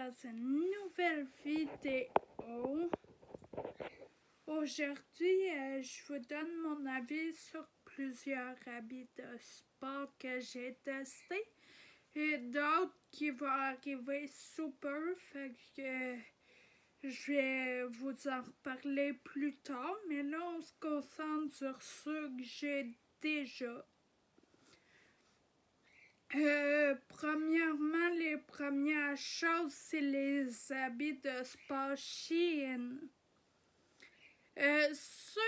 dans une nouvelle vidéo. Aujourd'hui, je vous donne mon avis sur plusieurs habits de sport que j'ai testés et d'autres qui vont arriver sous peu, fait que je vais vous en reparler plus tard, mais là on se concentre sur ceux que j'ai déjà. Premièrement, les premières choses, c'est les habits de sport Shein. Sur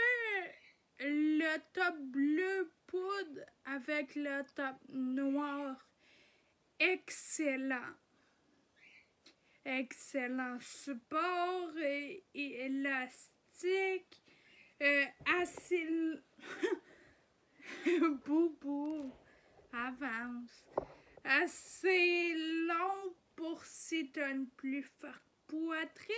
le top bleu poudre avec le top noir, excellent. Excellent support et élastique, assez boubou, avance. Assez long pour si tu as une plus forte poitrine.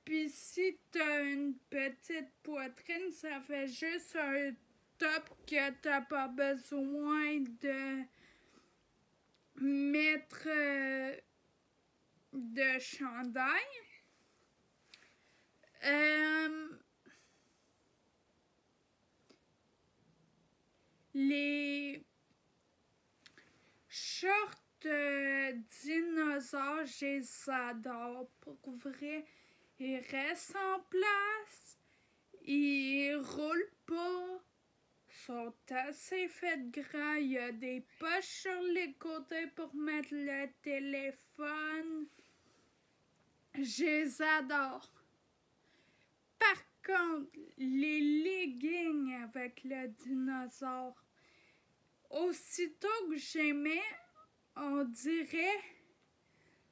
Puis si tu as une petite poitrine, ça fait juste un top que tu n'as pas besoin de mettre de chandail. Les shorts dinosaures, je les adore. Pour vrai, ils restent en place. Ils roulent pas. Sont assez faits grands. Il y a des poches sur les côtés pour mettre le téléphone. Je les adore. Par contre, les leggings avec le dinosaure, aussitôt que j'aimais, on dirait,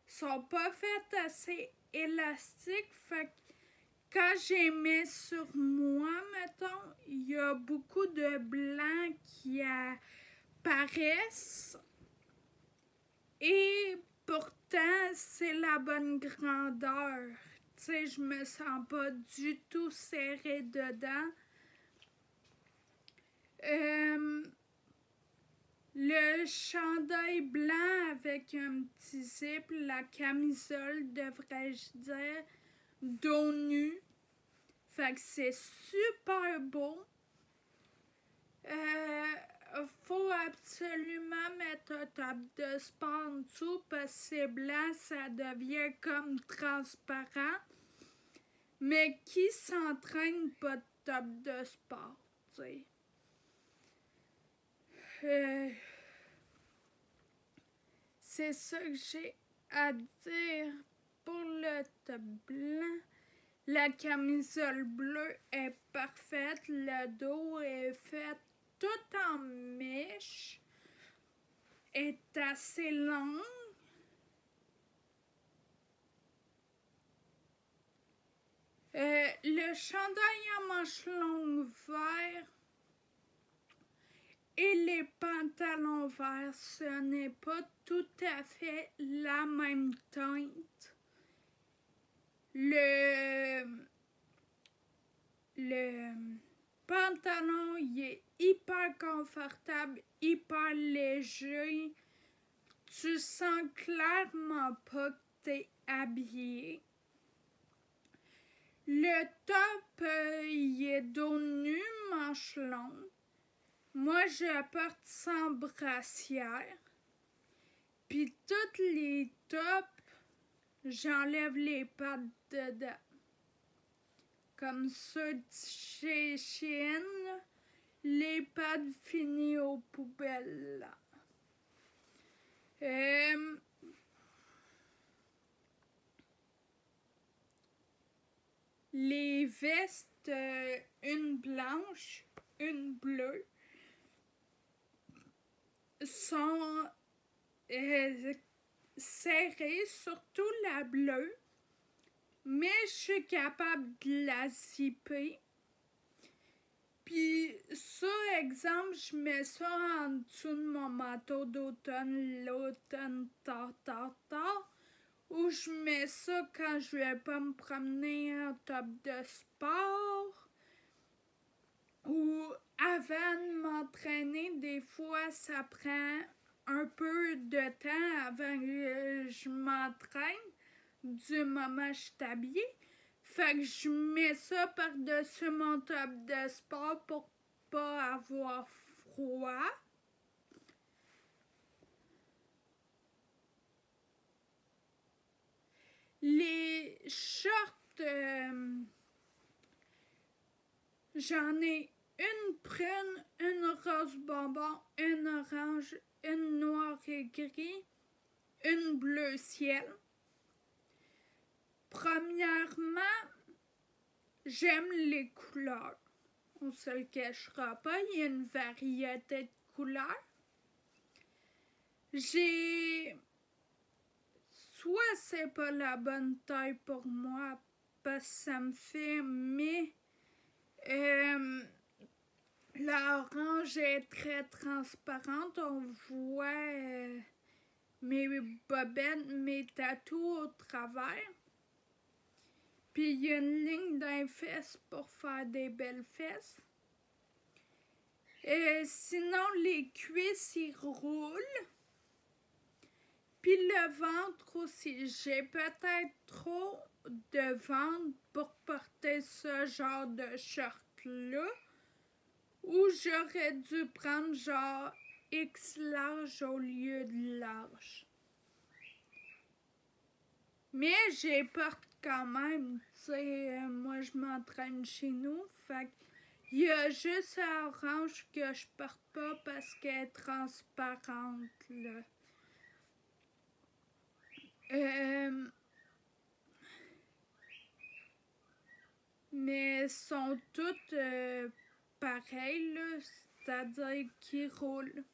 sont pas faites assez élastiques. Fait que quand j'ai mis sur moi, mettons, il y a beaucoup de blanc qui apparaissent. Et pourtant, c'est la bonne grandeur. Tu sais, je me sens pas du tout serrée dedans. Le chandail blanc avec un petit zip, la camisole, devrais-je dire, dos nu. Fait que c'est super beau. Faut absolument mettre un top de sport en dessous parce que c'est blanc, ça devient comme transparent. Mais qui s'entraîne pas de top de sport, tu sais? C'est ça que j'ai à dire pour le top blanc. La camisole bleue est parfaite. Le dos est fait tout en mèche. Est assez long. Le chandail à manches longues vert et les pantalons verts, ce n'est pas tout à fait la même teinte. Le pantalon, il est hyper confortable, hyper léger. Tu sens clairement pas que t'es habillé. Le top, il est dos nu, manches longues. Moi, je porte sans brassière. Puis tous les tops, j'enlève les pattes dedans. Comme ceux de chez Shein, les pattes finies aux poubelles, là. Les vestes, une blanche, une bleue, sont serrées, surtout la bleue, mais je suis capable de la zipper. Puis ça, exemple, je mets ça en dessous de mon manteau d'automne, l'automne tard, ou je mets ça quand je vais pas me promener en top de sport, ou avant de m'entraîner, des fois ça prend un peu de temps avant que je m'entraîne du moment que je suis habillée. Fait que je mets ça par-dessus mon top de sport pour pas avoir froid. Les shorts, j'en ai une prune, une rose bonbon, une orange, une noire et gris, une bleu ciel. Premièrement, j'aime les couleurs. On se le cachera pas, il y a une variété de couleurs. Soit c'est pas la bonne taille pour moi parce que ça me fait, mais l'orange est très transparente. On voit mes bobettes, mes tatous au travers. Puis il y a une ligne d'un fesses pour faire des belles fesses. Sinon, les cuisses, ils roulent. Puis le ventre aussi. J'ai peut-être trop de ventre pour porter ce genre de short-là. Ou j'aurais dû prendre genre X large au lieu de large. Mais j'ai porte quand même. Tu sais, moi je m'entraîne chez nous. Fait qu'il y a juste la orange que je porte pas parce qu'elle est transparente là. Mais sont toutes pareilles, là, c'est-à-dire qu'ils roulent.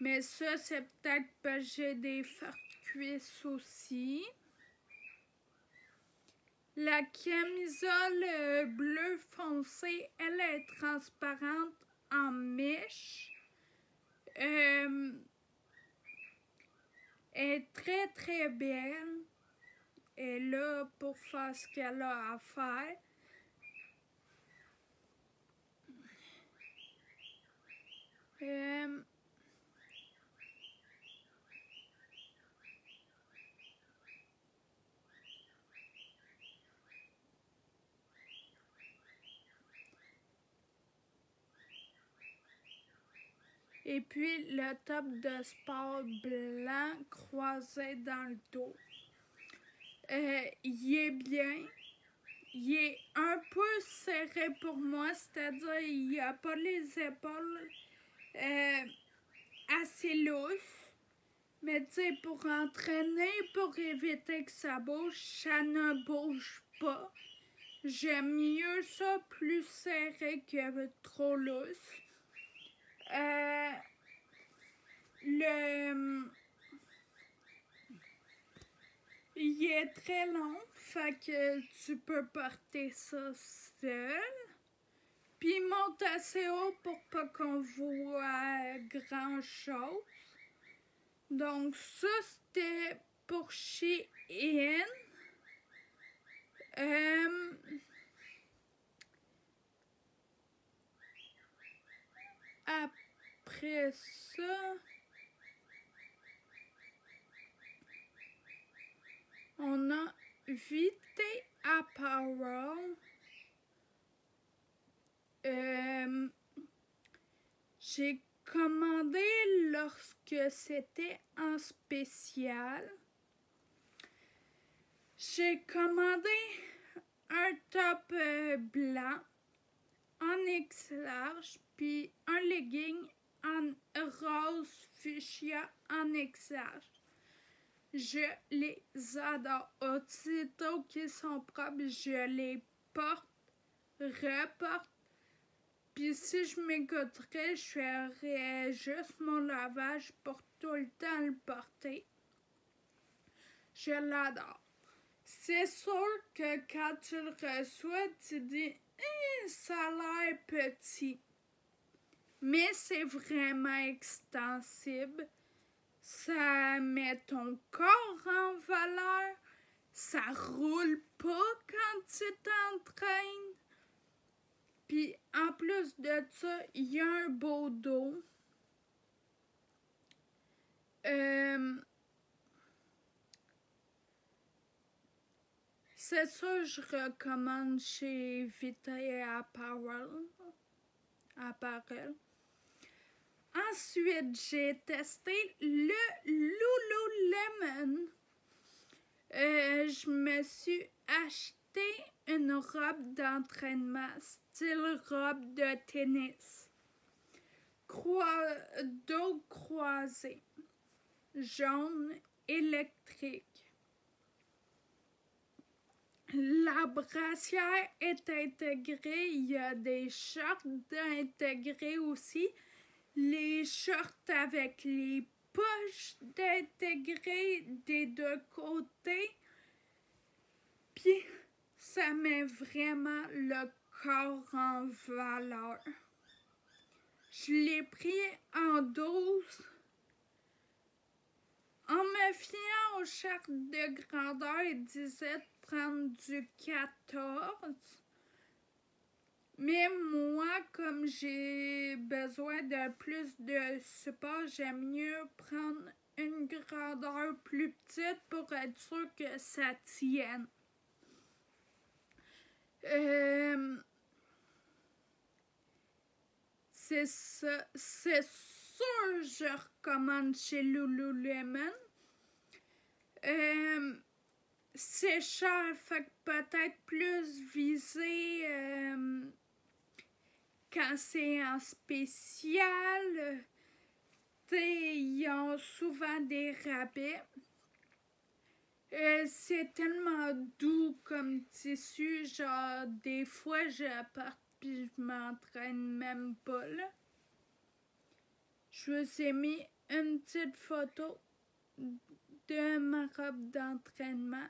Mais ça, c'est peut-être parce que j'ai des fortes cuisses aussi. La camisole bleu foncé, elle est transparente en mèche. Elle est très très belle. Elle est là pour faire ce qu'elle a à faire. Et puis le top de sport blanc croisé dans le dos. Il est bien. Il est un peu serré pour moi, c'est-à-dire il n'y a pas les épaules assez lousses. Mais tu sais, pour entraîner, pour éviter que ça bouge, ça ne bouge pas. J'aime mieux ça plus serré que trop lousse. Il est très long, fait que tu peux porter ça seul. Puis il monte assez haut pour pas qu'on voit grand chose. Donc ça c'était pour Shein. Après ça, on a Vité Apparel. J'ai commandé lorsque c'était en spécial. J'ai commandé un top blanc en X large, puis un legging en rose fuchsia en X large. Je les adore. Aussitôt qu'ils sont propres, je les porte, reporte. Puis si je m'écouterais, je ferais juste mon lavage pour tout le temps le porter. Je l'adore. C'est sûr que quand tu le reçois, tu dis ça a l'air petit. Mais c'est vraiment extensible. Ça met ton corps en valeur. Ça roule pas quand tu t'entraînes. Puis en plus de ça, il y a un beau dos. C'est ça, je recommande chez Vita Apparel. Ensuite, j'ai testé le Lululemon. Je me suis acheté une robe d'entraînement, style robe de tennis. Dos croisé, jaune, électrique. La brassière est intégrée, il y a des shorts intégrés aussi. Les shorts avec les poches intégrées des deux côtés. Puis, ça met vraiment le corps en valeur. Je l'ai pris en 12. En me fiant aux chartes de grandeur, il disait de prendre du 14. Mais moi, comme j'ai besoin de plus de support, j'aime mieux prendre une grandeur plus petite pour être sûr que ça tienne. C'est ça. C'est sûr, je recommande chez Lululemon. C'est cher, fait que peut-être plus visé quand c'est en spécial. Ils ont souvent des rabais. C'est tellement doux comme tissu, genre des fois je porte puis je m'entraîne même pas là. Je vous ai mis une petite photo de ma robe d'entraînement.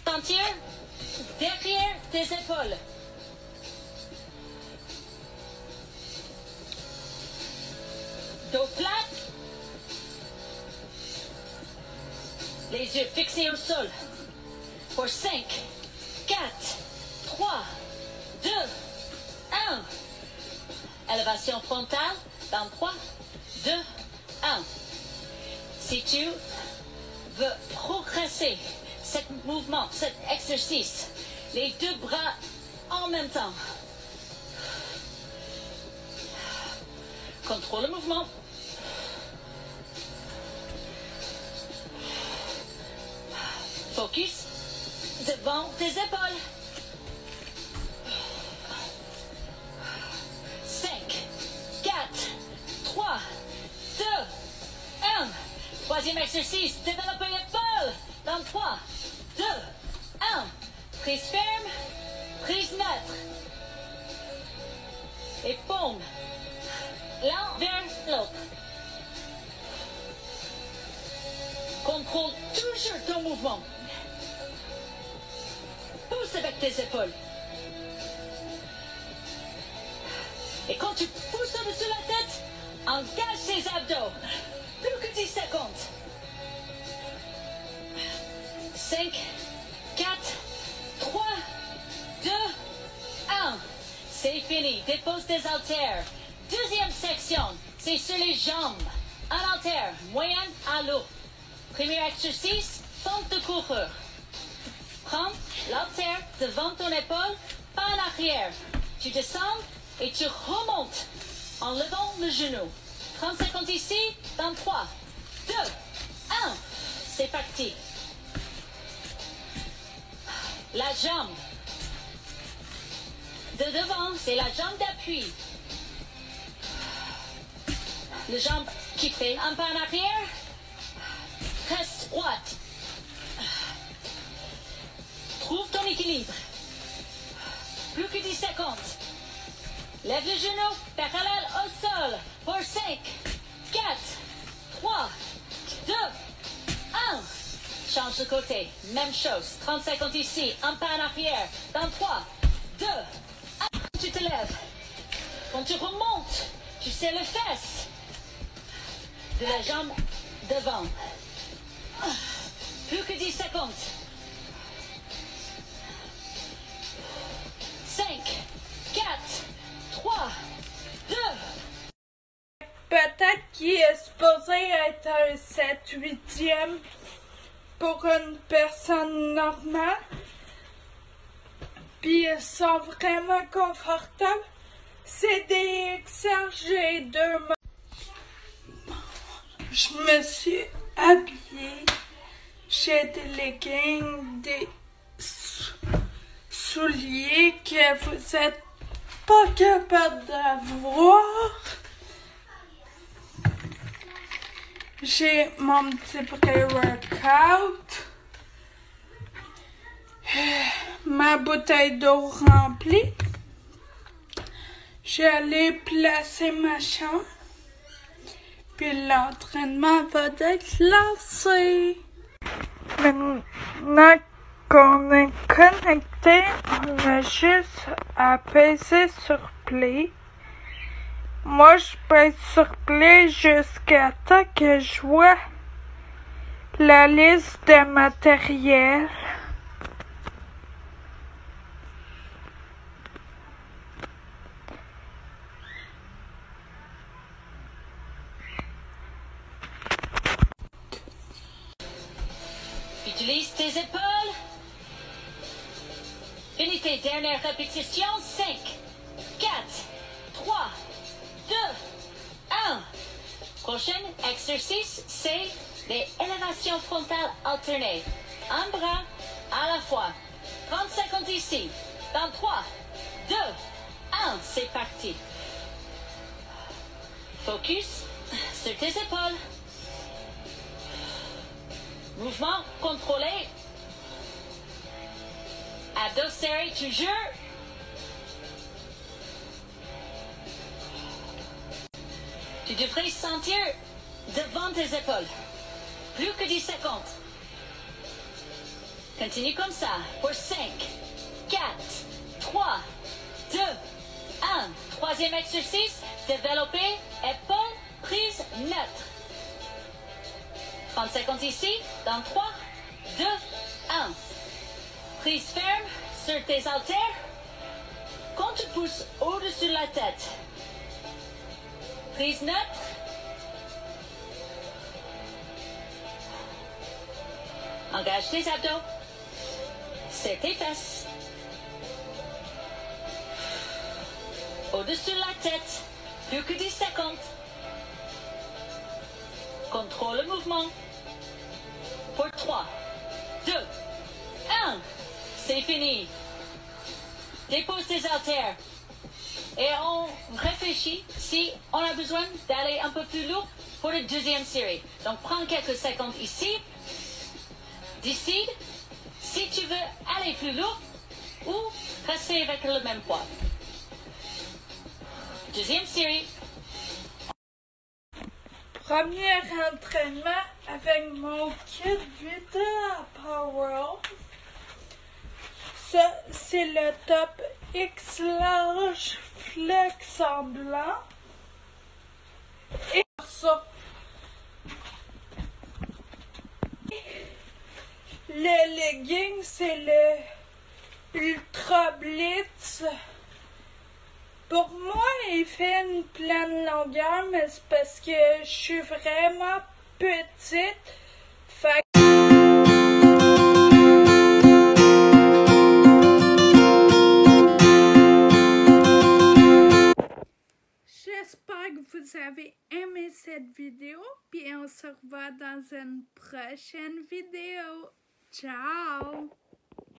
Entière derrière tes épaules. Dos plat. Les yeux fixés au sol. Pour 5, 4, 3, 2, 1. Élévation frontale dans 3, 2, 1. Si tu veux progresser cet mouvement, cet exercice, les deux bras en même temps. Contrôle le mouvement. Focus devant tes épaules. 5, 4, 3, 2, 1. Troisième exercice, développer l'épaule. Dans 3, 2, 1. Prise ferme, prise neutre. Et paume. L'un vers l'autre. Contrôle toujours ton mouvement. Pousse avec tes épaules. Et quand tu pousses au-dessus de la tête, engage tes abdos. Plus que 10 secondes. 5, 4, 3, 2, 1. C'est fini. Dépose tes haltères. Deuxième section, c'est sur les jambes. Un haltère, moyenne à l'eau. Premier exercice, fente de coureur. Prends l'haltère devant ton épaule, pas en arrière. Tu descends et tu remontes en levant le genou. 30 secondes ici, dans 3, 2, 1. C'est parti. La jambe de devant, c'est la jambe d'appui. Les jambes qui fait un pas en arrière. Reste droite. Trouve ton équilibre. Plus que 10 secondes. Lève le genou parallèle au sol pour 5, 4, 3, 2, 1. Change de côté. Même chose. 30 secondes ici. Un pas en arrière. Dans 3, 2, 1. Tu te lèves. Quand tu remontes, tu serres les fesses de la jambe devant. Plus que 10 secondes. 5, 4, 3, 2. Peut-être qu'il est supposé être un 7/8e pour une personne normale. Puis ils sont vraiment confortables. C'est des XRG2. Je me suis habillée. J'ai des leggings, des souliers que vous êtes pas capable de voir. J'ai mon petit pré-workout. Ma bouteille d'eau remplie. J'allais placer ma chambre. Puis l'entraînement va être lancé. Maintenant qu'on est connecté, on a juste à peser sur play. Moi, je pèse sur play jusqu'à temps que je vois la liste de matériel. Utilise tes épaules. Finis tes dernières répétitions. 5, 4, 3, 2, 1. Prochain exercice, c'est les élévations frontales alternées. Un bras à la fois. 30 secondes ici. Dans 3, 2, 1. C'est parti. Focus sur tes épaules. Mouvement contrôlé. Abdos serrés toujours. Tu devrais sentir devant tes épaules. Plus que 10 secondes. Continue comme ça pour 5, 4, 3, 2, 1. Troisième exercice. Développer épaules, prise neutre. 30 secondes ici. Dans 3, 2, 1. Prise ferme sur tes haltères. Quand tu pousses au-dessus de la tête. Prise neutre. Engage tes abdos. Serre tes fesses. Au-dessus de la tête. Plus que 10 secondes. Contrôle le mouvement. Pour 3, 2, 1. C'est fini. Dépose tes haltères. Et on réfléchit si on a besoin d'aller un peu plus lourd pour la deuxième série. Donc prends quelques secondes ici. Décide si tu veux aller plus lourd ou rester avec le même poids. Deuxième série. Premier entraînement avec mon kit Vita Power. Ça, c'est le top X large flex en blanc. Et ça. Le legging, c'est le Ultra Blitz. Pour moi, il fait une pleine longueur, mais c'est parce que je suis vraiment petite. Fait j'espère que vous avez aimé cette vidéo, puis on se revoit dans une prochaine vidéo. Ciao!